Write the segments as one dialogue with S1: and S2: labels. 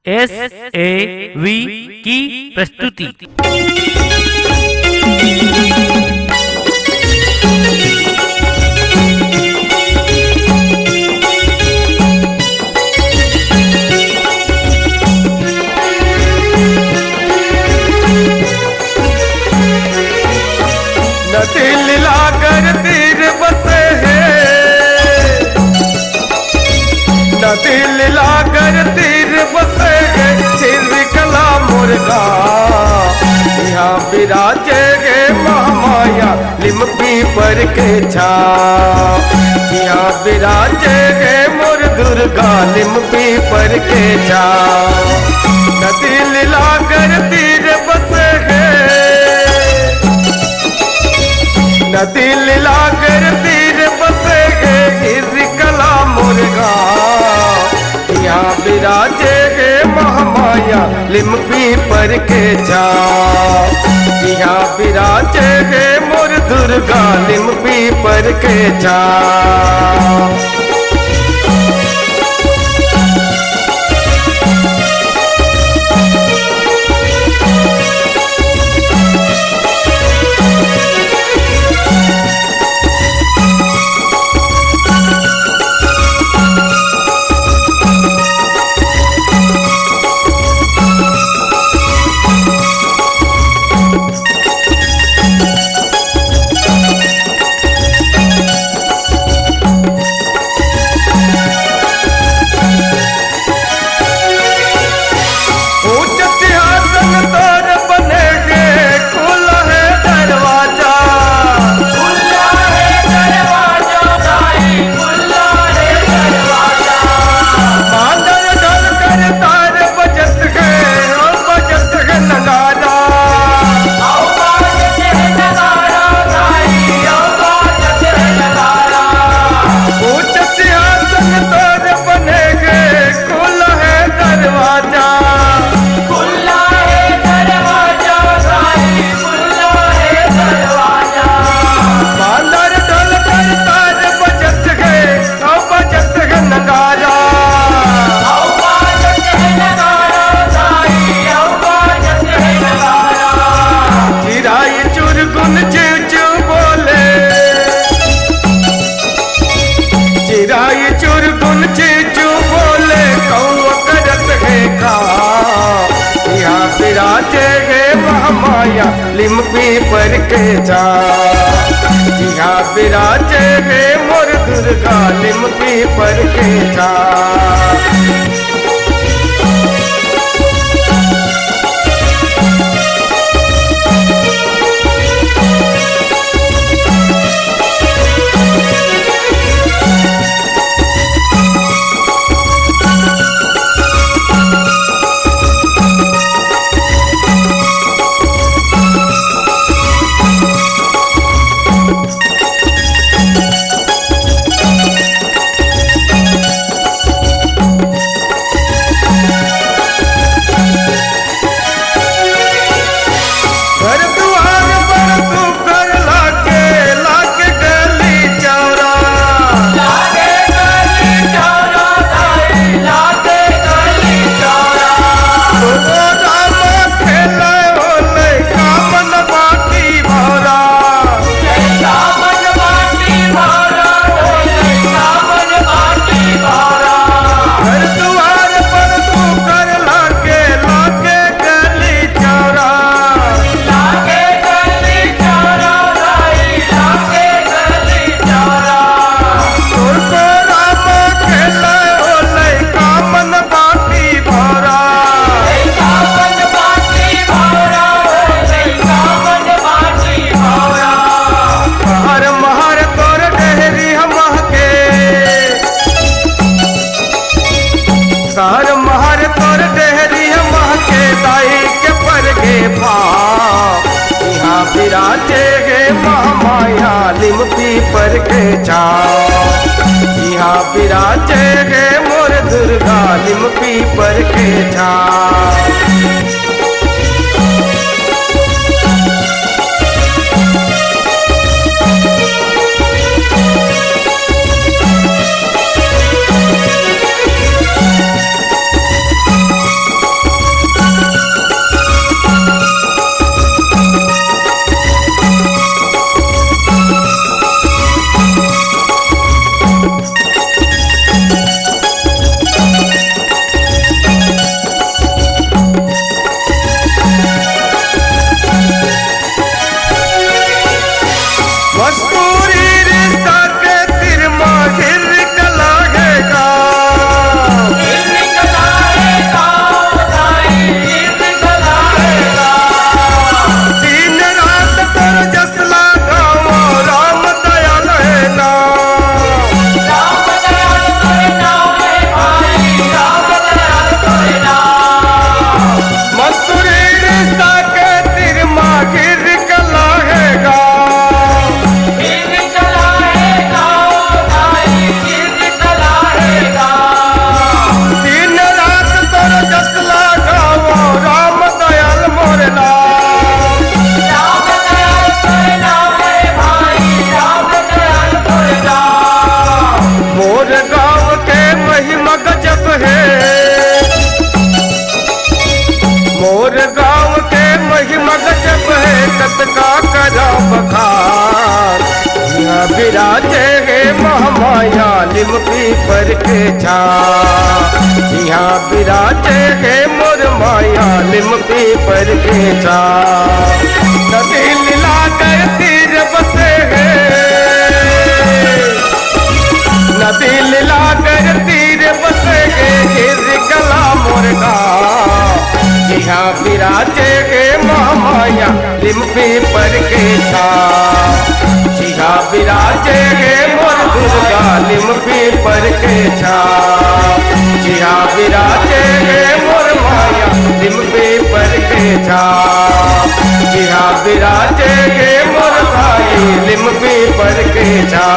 S1: SAV की प्रस्तुति।
S2: नदी लाकर तीर बसे है, नदी लाकर तीर बसे है, सिर कला मुर्गा यहाँ विराजे गे महामाया लिमपी पर के छा। यहाँ विराजे गे मोर दुर्गा लिमपी पर के छा। नदी लाकर तीर बसे है, नदी लाकर तीर बसे गे गिर कला मुर्गा यहाँ विराजे गे महामाया लिमपी पर के जा। यहाँ विराजे गे मोर दुर्गा लिमपी पर के जा। विराजे गे महामाया लिमपी पर के जा। यहाँ विराजे गे मोर दुर्गा लिमपी पर के जा। विराजे गे महामाया लिमपी पर के जा। यहाँ विराजे गे मोर दुर्गा लिमपी पर के जा। छा यहाँ विराजे है मोर माया लिम पीपर के छा नदी लीला कर तीर बसे है नदी लीला कर तीर बसे गे गिर गला मुर्गा यहाँ विराजे गे माया लिम पीपर के छा जिहा विराजे गे मोर दुर्गा लिम पीपर के छा जिहा विराजे गे मोर माया लिम पीपर के छा जिहा विराजे गे मोर भाई लिम पीपर के छा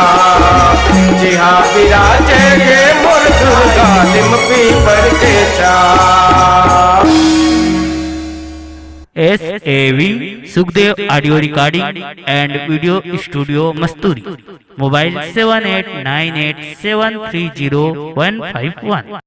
S2: जिहा विराजे गे मोर दुर्गा लिम पीपर के छा।
S1: SAV Sukhdev audio recording and video studio Masturi. Mobile 7898730151।